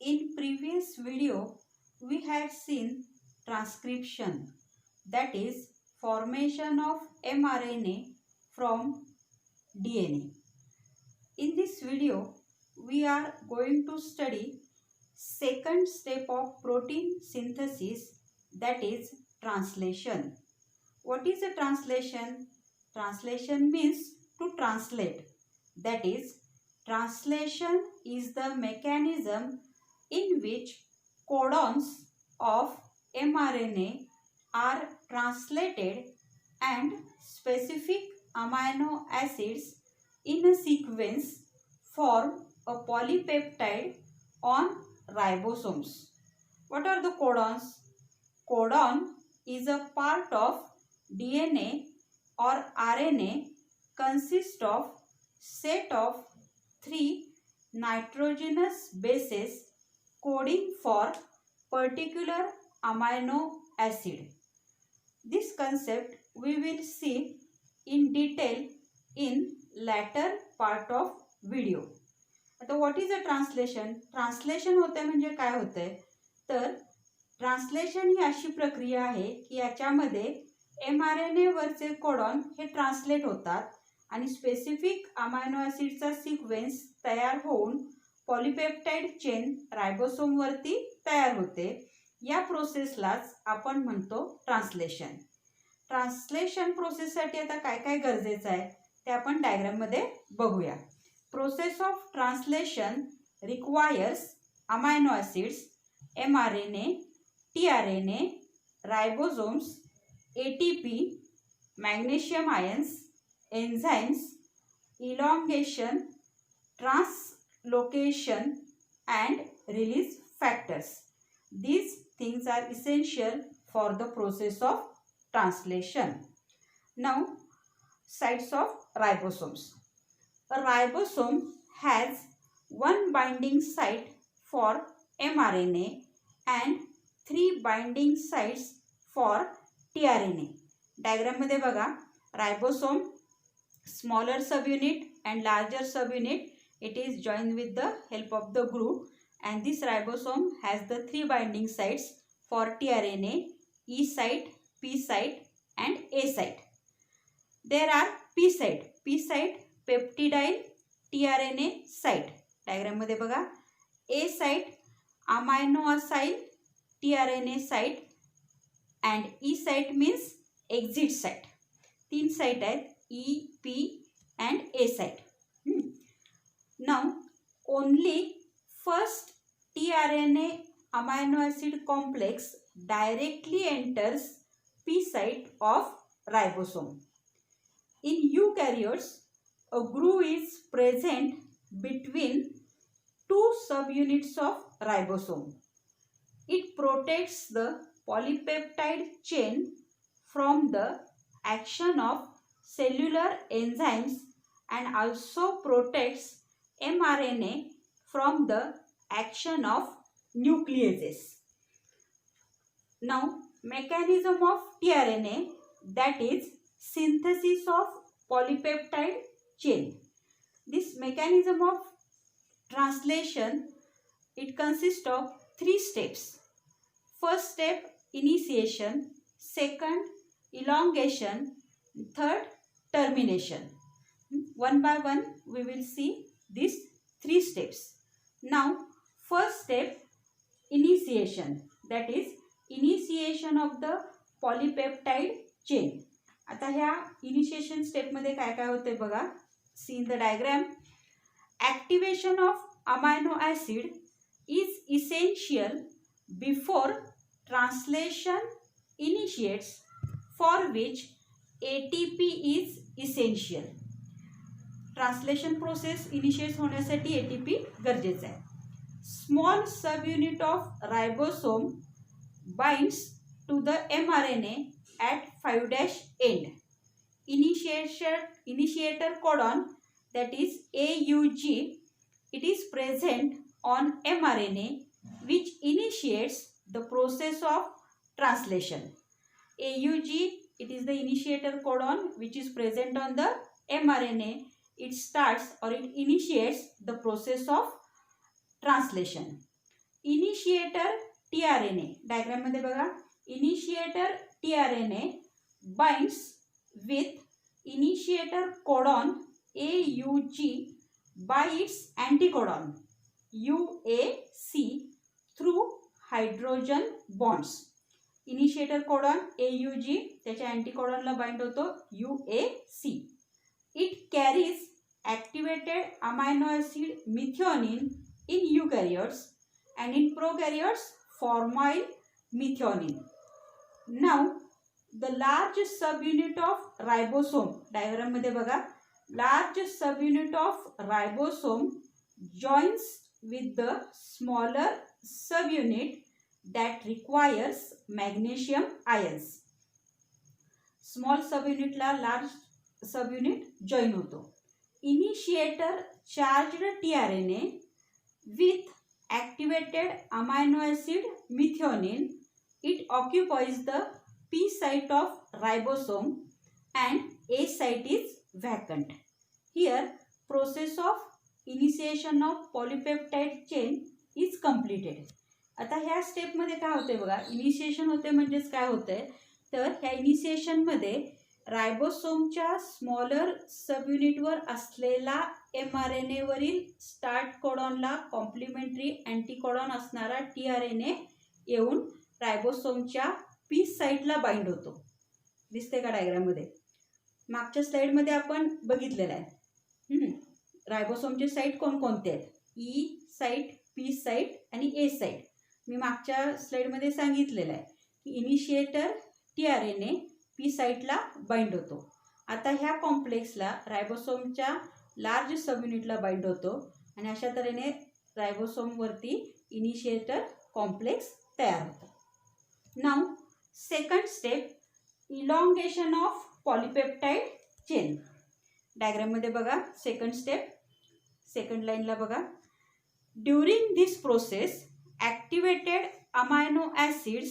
In previous video, we had seen transcription, that is formation of mRNA from DNA. In this video, we are going to study second step of protein synthesis, that is translation. What is a translation? Translation means to translate. That is, translation is the mechanism in which codons of mRNA are translated and specific amino acids in a sequence form a polypeptide on ribosomes. What are the codons? Codon is a part of DNA or RNA consists of set of 3 nitrogenous bases coding for particular amino acid. This concept we will see in detail in latter part of video. आता what is a translation? Translation होते म्हणजे काय होते तर translation ही अशी प्रक्रिया आहे की याच्यामध्ये mRNA वरचे कोडॉन हे ट्रान्सलेट होतात आणि स्पेसिफिक अमायनो ॲसिडचा सिक्वेन्स तयार होऊन पॉलिपेप्टाइड चेन रायबोसोम वरती तयार होते. या प्रोसेसलाच आपण म्हणतो ट्रान्सलेशन. ट्रान्सलेशन प्रोसेससाठी आता काय काय गरजेचं आहे ते आपण डायग्राममध्ये बघूया. Process of translation requires amino acids mRNA, tRNA, ribosomes, ATP, magnesium ions, enzymes, elongation, translocation and release factors. These things are essential for the process of translation. Now, sites of ribosomes. A ribosome has one binding site for mRNA and 3 binding sites for tRNA. Diagram मध्ये बघा रायबोसोम smaller subunit and larger subunit, it is joined with the help of the group, and this ribosome has the 3 binding sites for tRNA, E site, P site and A site. There are P site peptidyl tRNA site. Diagram मध्ये बघा A site amino acyl tRNA site and E site means exit site. 3 site आहेत E, P and A site. Now only first tRNA amino acid complex directly enters P site of ribosome. In eukaryotes, a groove is present between 2 subunits of ribosome. It protects the polypeptide chain from the action of cellular enzymes and also protects mRNA from the action of nucleases. Now, mechanism of tRNA, that is synthesis of polypeptide chain. This mechanism of translation, it consists of 3 steps. First step, initiation. Second, elongation. Third, termination. One by one we will see these 3 steps. Now first step, initiation, that is initiation of the polypeptide chain. आता ह्या initiation step मध्ये काय काय होते बघा. See in the diagram. Activation of amino acid is essential before translation initiates, for which ATP is essential. Translation process initiate होण्यासाठी ATP गरजेचं आहे. Small subunit of ribosome binds to the mRNA at 5' end. Initiator codon, that is AUG, it is present on mRNA which initiates the process of translation. AUG, it is the initiator codon which is present on the mRNA. It starts or it initiates the process of translation. Initiator tRNA diagram मध्ये बघा, initiator tRNA binds with initiator codon AUG by its anticodon UAC through hydrogen bonds. Initiator codon AUG त्याच्या अँटीकोडॉनला bind होतो UAC. It carries activated amino acid methionine in eukaryotes and in prokaryotes formyl methionine. Now the large subunit of ribosome diagram मध्ये बघा, large subunit of ribosome joins with the smaller subunit that requires magnesium ions. Small subunit La large subunit join होतो. Initiator charged tRNA with activated amino acid methionine. It occupies the P site of ribosome and A site is vacant. Here process of initiation of polypeptide chain is completed. आता ह्या step मध्ये काय होते बघा, initiation होते म्हणजेच काय होते तर ह्या इनिशिएशन मध्ये रायबोसोमच्या स्मॉलर सबयुनिटवर असलेला mRNA वरील स्टार्ट कोडॉनला कॉम्प्लिमेंटरी अँटीकोडॉन असणारा tRNA येऊन रायबोसोमच्या पी साइटला बाइंड होतो. दिसते का डायग्राम मध्ये? मागच्या स्लाइड मध्ये आपण बघितलेलं आहे. रायबोसोमचे साइट कोणकोणते आहेत? ई साइट, पी साइट आणि ए साइट. मी मागच्या स्लाइड मध्ये सांगितलेलं आहे की इनिशिएटर tRNA पी साइटला बाइंड होतो. आता ह्या कॉम्प्लेक्सला रायबोसोमच्या लार्ज सबयुनिटला बाइंड होतो आणि अशा तऱ्हेने रायबोसोमवरती इनिशिएटर कॉम्प्लेक्स तयार होतो. Now second step, elongation of polypeptide chain. Diagram मध्ये बघा, सेकंड स्टेप, सेकंड लाईनला बघा. During this process activated amino acids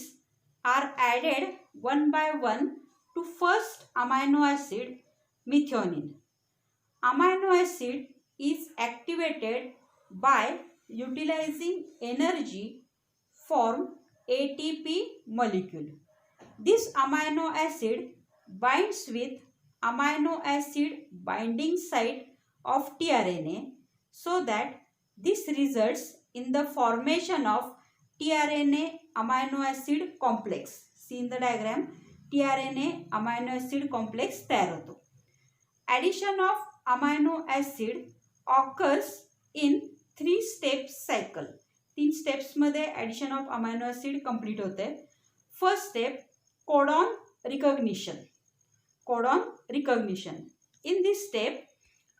are added one by one to first amino acid methionine. Amino acid is activated by utilizing energy form ATP molecule. This amino acid binds with amino acid binding site of tRNA so that this results in the formation of tRNA amino acid complex. See in the diagram, tRNA amino acid complex तयार होतो. Addition of amino acid occurs in 3 steps cycle. 3 steps मध्ये addition of amino acid complete होते. First step, codon recognition. Codon recognition. In this step,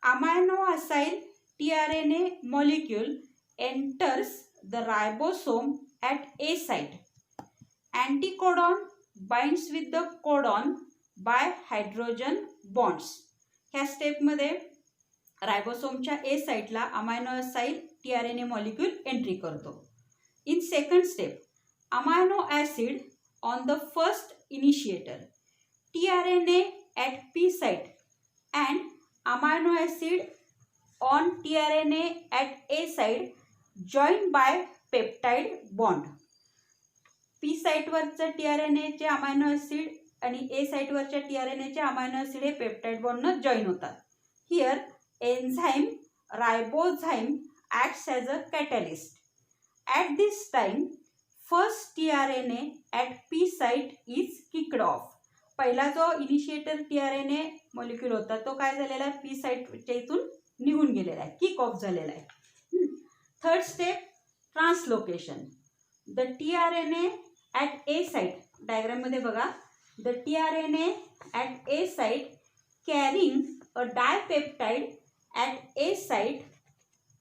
amino acyl tRNA molecule enters the ribosome at A site. Anticodon binds with the codon by hydrogen bonds. ह्या step मध्ये रायबोसोमच्या A साइटला amino acyl tRNA molecule entry करतो. In second step, amino acid on the first initiator, tRNA at P site and amino acid on tRNA at A site joined by peptide bond. P साइटवरचं tRNA चे amino acid आणि A साइटवरच्या tRNA चे amino acid हे peptide बॉन्डनं join होतात. Here enzyme ribozyme acts as a catalyst. At this time, first tRNA at P site is kicked off. पहिला जो इनिशिएटर tRNA मॉलिक्यूल होता तो काय झालेला आहे, P साइटच्या इथून निघून गेलेला आहे, किक ऑफ झालेला आहे. Third step, translocation. The tRNA at A site, diagram मध्ये बघा, the tRNA at A site carrying a dipeptide at A site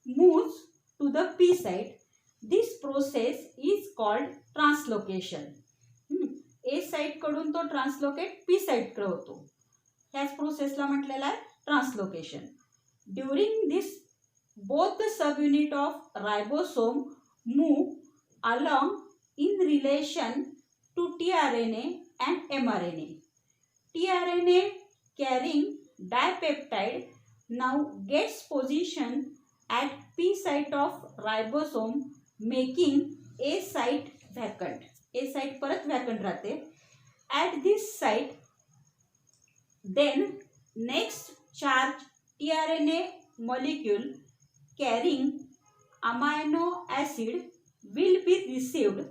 moves to the P site. This process is called translocation. A site कडून तो translocate P site कडे होतो. ह्याच प्रोसेसला म्हटलेला आहे translocation. During this both the subunit of ribosome move along in relation to tRNA and mRNA. tRNA carrying dipeptide now gets position at P site of ribosome making a site vacant. A site परत vacant राहते. At this site then next charge tRNA molecule carrying amino acid will be received.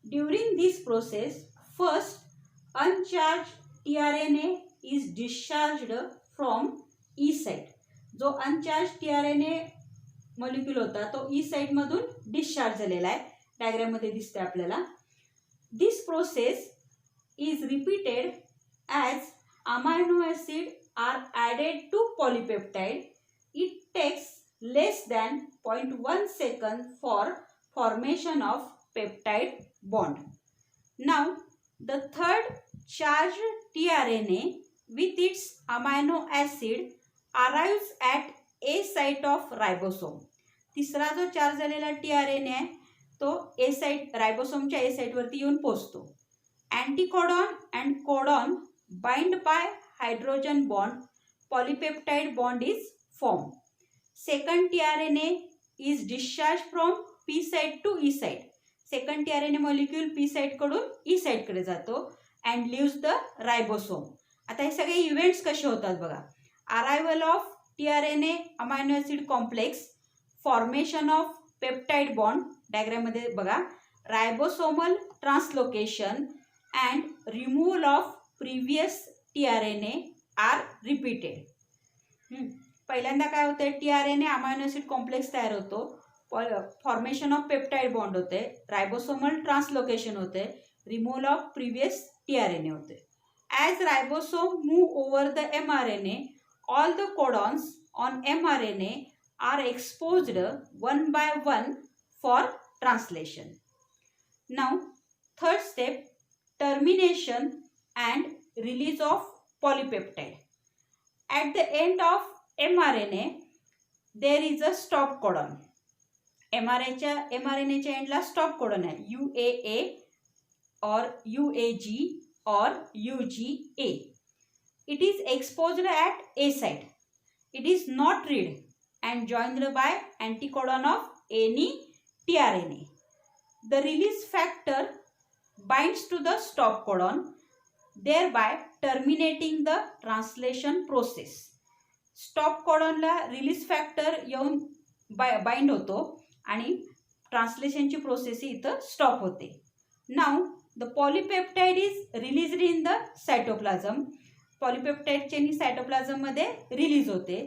During this process, first uncharged tRNA is discharged from E site. जो अनचार्ज tRNA molecule होता तो ई site मधून discharge झालेला आहे. Diagram मध्ये दिसते आपल्याला. This process is repeated as amino acid are added to polypeptide. It takes less than 0.1 second for formation of peptide bond. Now, the third charged tRNA with its amino acid arrives at A site of ribosome. तिसरा जो charge झालेला tRNA आहे तो A site रायबोसोमच्या A site वरती येऊन पोहोचतो. Anticodon and codon bind by hydrogen bond, polypeptide bond is formed. Second tRNA is discharged from P site to E site. Second tRNA molecule P site कडून E site कडे जातो and leaves the ribosome. आता हे सगळे events कसे होतात बघा. Arrival of tRNA amino acid complex, formation of peptide bond diagram मध्ये बघा, ribosomal translocation and removal of previous tRNA are repeated. पहिल्यांदा काय होते, tRNA अमायनो ॲसिड कॉम्प्लेक्स तयार होतो, फॉर्मेशन ऑफ पेप्टाइड बॉन्ड होते, रायबोसोमल ट्रान्सलोकेशन होते, रिमूव्हल ऑफ प्रिव्हियस tRNA होते. As ribosome move over the mRNA, all the codons on mRNA are exposed one by one for translation. Now, third step, termination and release of polypeptide. At the end of mRNA, there is a stop codon. mRNA च्या एंडला stop codon आहे, UAA or UAG or UGA. It is exposed at A site. It is not read and joined by anticodon of any tRNA. The release factor binds to the stop codon, thereby terminating the translation process. Stop कोडॉनला release factor येऊन bind होतो आणि ट्रान्सलेशनची process इथं stop होते. Now the polypeptide is released in the cytoplasm. पॉलीपेप्टाइडचे cytoplasm मध्ये release होते.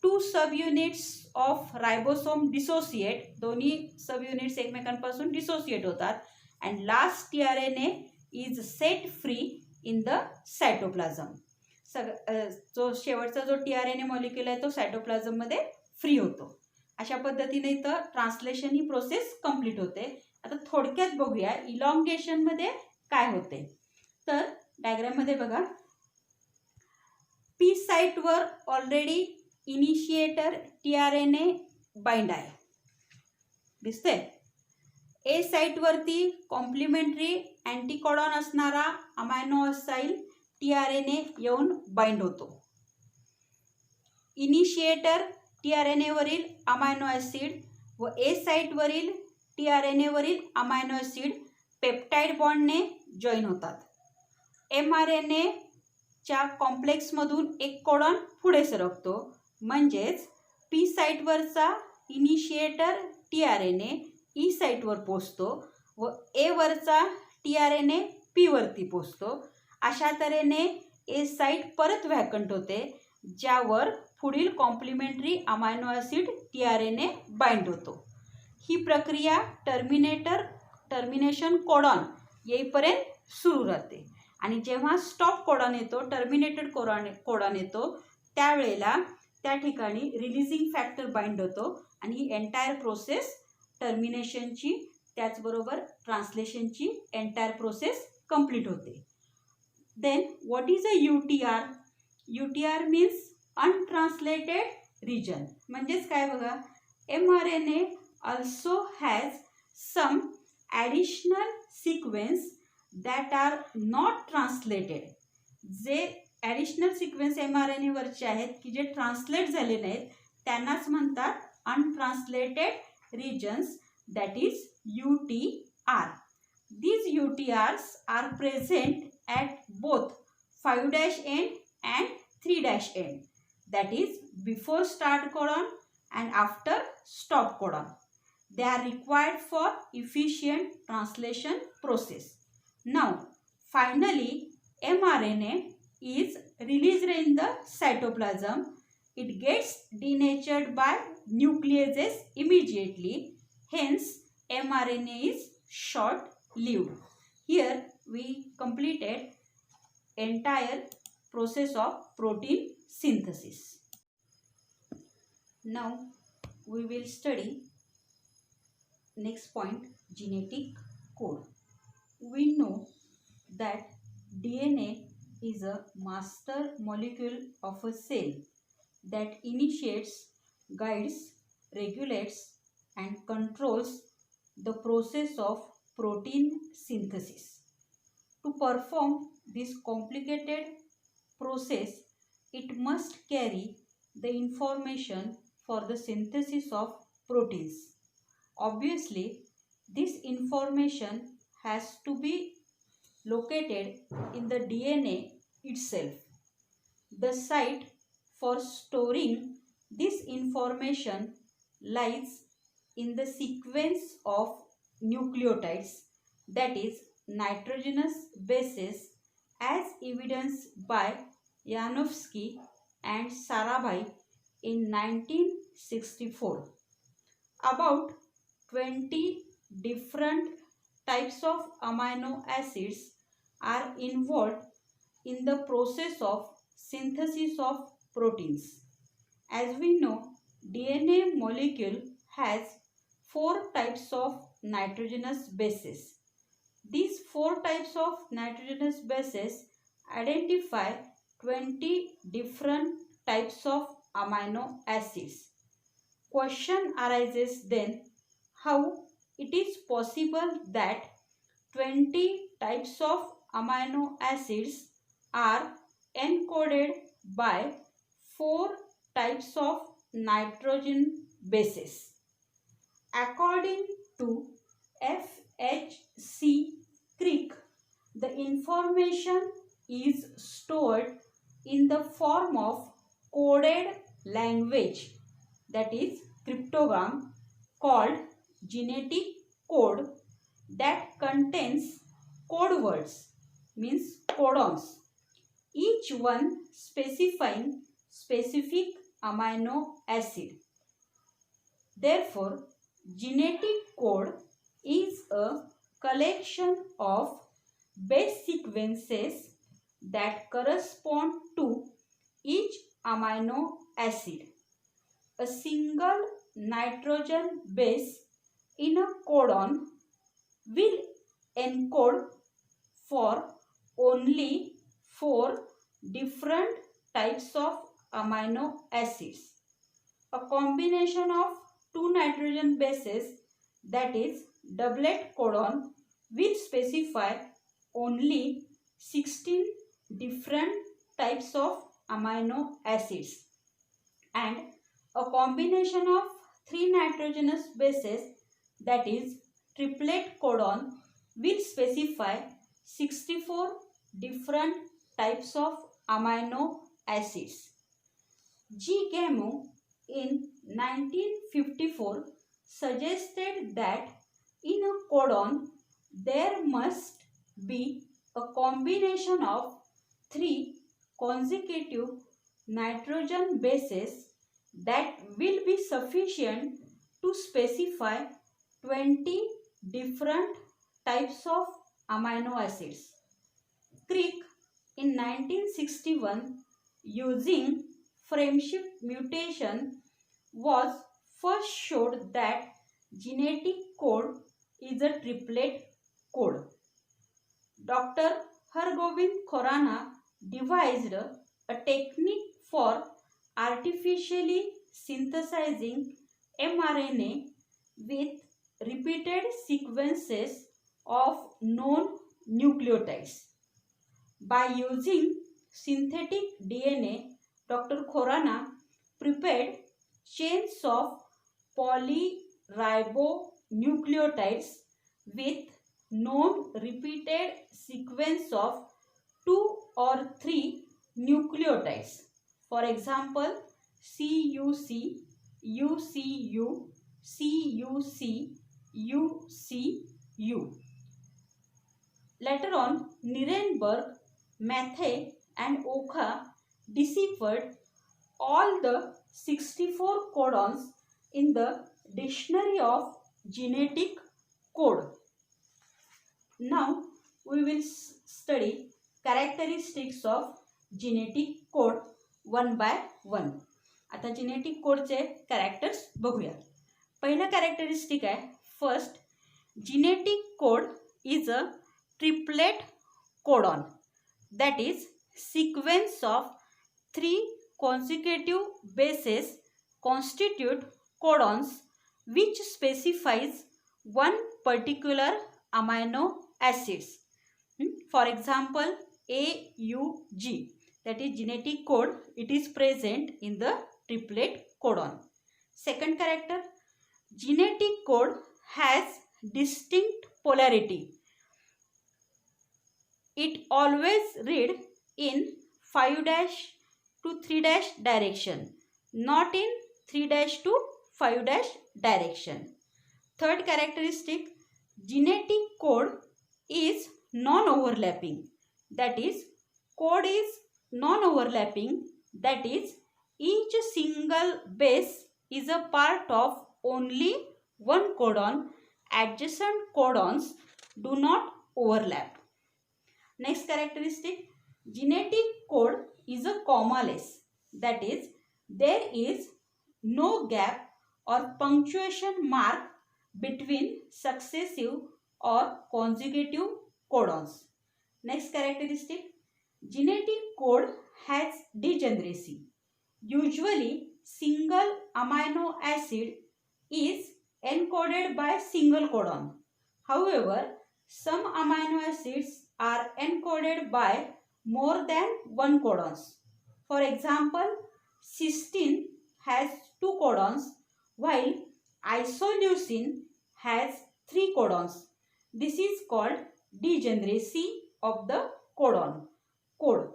Two subunits of ribosome dissociate, दोन्ही सब युनिट्स एकमेकांपासून डिसोसिएट होतात and last tRNA is set free in the cytoplasm. जो शेवटचा जो tRNA मॉलिक्यूल आहे तो सायटोप्लाझम मध्ये फ्री होतो. अशा पद्धतीने इथं ट्रान्सलेशन ही प्रोसेस कंप्लीट होते. आता थोडक्यात बघूया इलॉंगेशन मध्ये काय होते. तर डायग्राम मध्ये बघा, P site were already initiator tRNA bind आहे, दिसते. ए साइट वरती कॉम्प्लिमेंटरी अँटीकोडॉन असणारा अमायनो ॲसिड tRNA येऊन बाइंड होतो. इनिशिएटर tRNA वरील अमायनो ॲसिड व ए साइट वरील tRNA वरील अमायनो ॲसिड पेप्टाइड बॉन्डने जॉईन होतात. mRNA च्या कॉम्प्लेक्समधून एक कोडॉन पुढे सरकतो, म्हणजेच पी साइटवरचा इनिशिएटर tRNA ई साइटवर पोचतो व ए वरचा tRNA पी वरती पोचतो. अशा तऱ्हेने ए साइट परत व्हॅकंट होते, ज्यावर पुढील complementary amino acid tRNA bind होतो. ही प्रक्रिया टर्मिनेशन कोडॉन येईपर्यंत सुरू राहते आणि जेव्हा स्टॉप कोडॉन येतो, टर्मिनेटेड कोडॉन येतो, त्यावेळेला त्या ठिकाणी रिलीजिंग फॅक्टर बाइंड होतो आणि ही एंटायर प्रोसेस टर्मिनेशनची त्याचबरोबर ट्रान्सलेशनची एंटायर प्रोसेस कंप्लीट होते. Then what is a UTR? UTR means untranslated region. म्हणजेच काय बघा, mRNA also has some additional sequence that are not translated. J additional sequence mRNA वरचे आहेत की जे ट्रान्सलेट झाले नाहीत त्यांनाच म्हणतात अनट्रान्सलेटेड reasons. that is UTR. These UTRs are present at both 5' end and 3' end, that is before start codon and after stop codon. They are required for efficient translation process. Now, finally, mRNA is released in the cytoplasm. It gets denatured by nucleases immediately. Hence, mRNA is short-lived. Here, we completed entire process of protein synthesis. Now, we will study next point, genetic code. We know that DNA is a master molecule of a cell that initiates, guides, regulates and controls the process of protein synthesis. To perform this complicated process, it must carry the information for the synthesis of proteins. Obviously, this information has to be located in the DNA itself. The site for storing this information lies in the sequence of nucleotides, that is nitrogenous bases, as evidenced by Yanovsky and Sarabhai in 1964. About 20 different types of amino acids are involved in the process of synthesis of proteins. As we know, DNA molecule has 4 types of nitrogenous bases. These 4 types of nitrogenous bases identify 20 different types of amino acids. Question arises then, how it is possible that 20 types of amino acids are encoded by 4 types of nitrogen bases? According to F.H.C. Crick, the information is stored in the form of coded language, that is cryptogram, called genetic code, that contains code words, means codons, each one specifying specific amino acid. Therefore, genetic code is a collection of base sequences that correspond to each amino acid. A single nitrogen base in a codon will encode for only 4 different types of amino acids. A combination of 2 nitrogen bases, that is doublet codon, will specify only 16 different types of amino acids, and a combination of 3 nitrogenous bases, that is triplet codon, will specify 64 different types of amino acids. G. Gamow in 1954 suggested that in a codon there must be a combination of 3 consecutive nitrogen bases that will be sufficient to specify 20 different types of amino acids. Crick in 1961, using frameshift mutation, was first showed that genetic code is a triplet code. Dr. Hargobind Khorana devised a technique for artificially synthesizing mRNA with repeated sequences of known nucleotides. By using synthetic DNA, Dr. Khorana prepared chains of polyribonucleic nucleotides with known repeated sequence of 2 or 3 nucleotides. For example, CUC, UCU, CUC, UCU. Later on, Nirenberg, Matthey and Oka deciphered all the 64 codons in the Dictionary of Genetic Code. Now we will study characteristics of genetic code one by one. आता genetic code चे characters बघूया. पहिला characteristic आहे first, genetic code is a triplet codon, that is sequence of 3 consecutive bases constitute codons which specifies one particular amino acids. For example, AUG, that is genetic code, it is present in the triplet codon. Second character, genetic code has distinct polarity. It always read in 5' to 3' direction, not in 3' to 5' direction. Third characteristic, genetic code is non-overlapping, that is code is non-overlapping, that is each single base is a part of only one codon. Adjacent codons do not overlap. Next characteristic, genetic code is a commaless, that is there is no gap or punctuation mark between successive or consecutive codons. Next characteristic, genetic code has degeneracy. Usually single amino acid is encoded by single codon. However, some amino acids are encoded by more than one codons. For example, cysteine has 2 codons while isoleucine has 3 codons. This is called degeneracy of the code.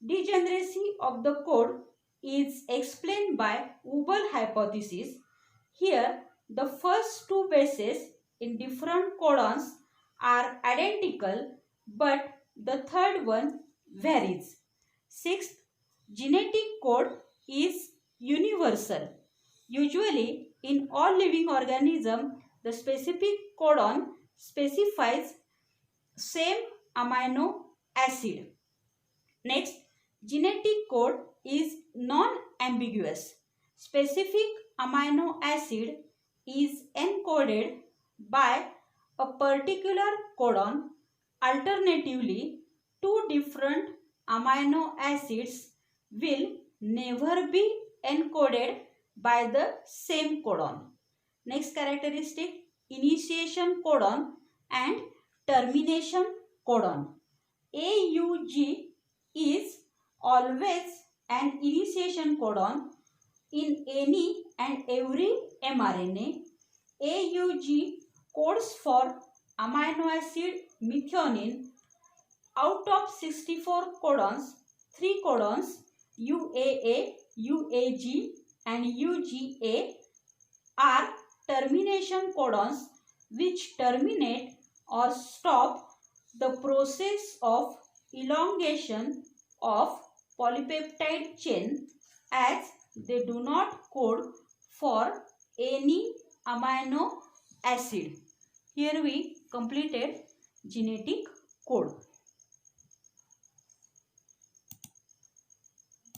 Degeneracy of the code is explained by Ubel hypothesis. Here, the first 2 bases in different codons are identical, but the third one varies. Sixth, genetic code is universal. Usually, in all living organisms, the specific codon specifies same amino acid. Next, genetic code is non-ambiguous. Specific amino acid is encoded by a particular codon. Alternatively, 2 different amino acids will never be encoded by the same codon. Next characteristic, initiation codon and termination codon. AUG is always an initiation codon in any and every mRNA. AUG codes for amino acid methionine. Out of 64 codons, 3 codons UAA, UAG and UGA are termination codons which terminate or stop the process of elongation of polypeptide chain, as they do not code for any amino acid. Here we completed genetic code.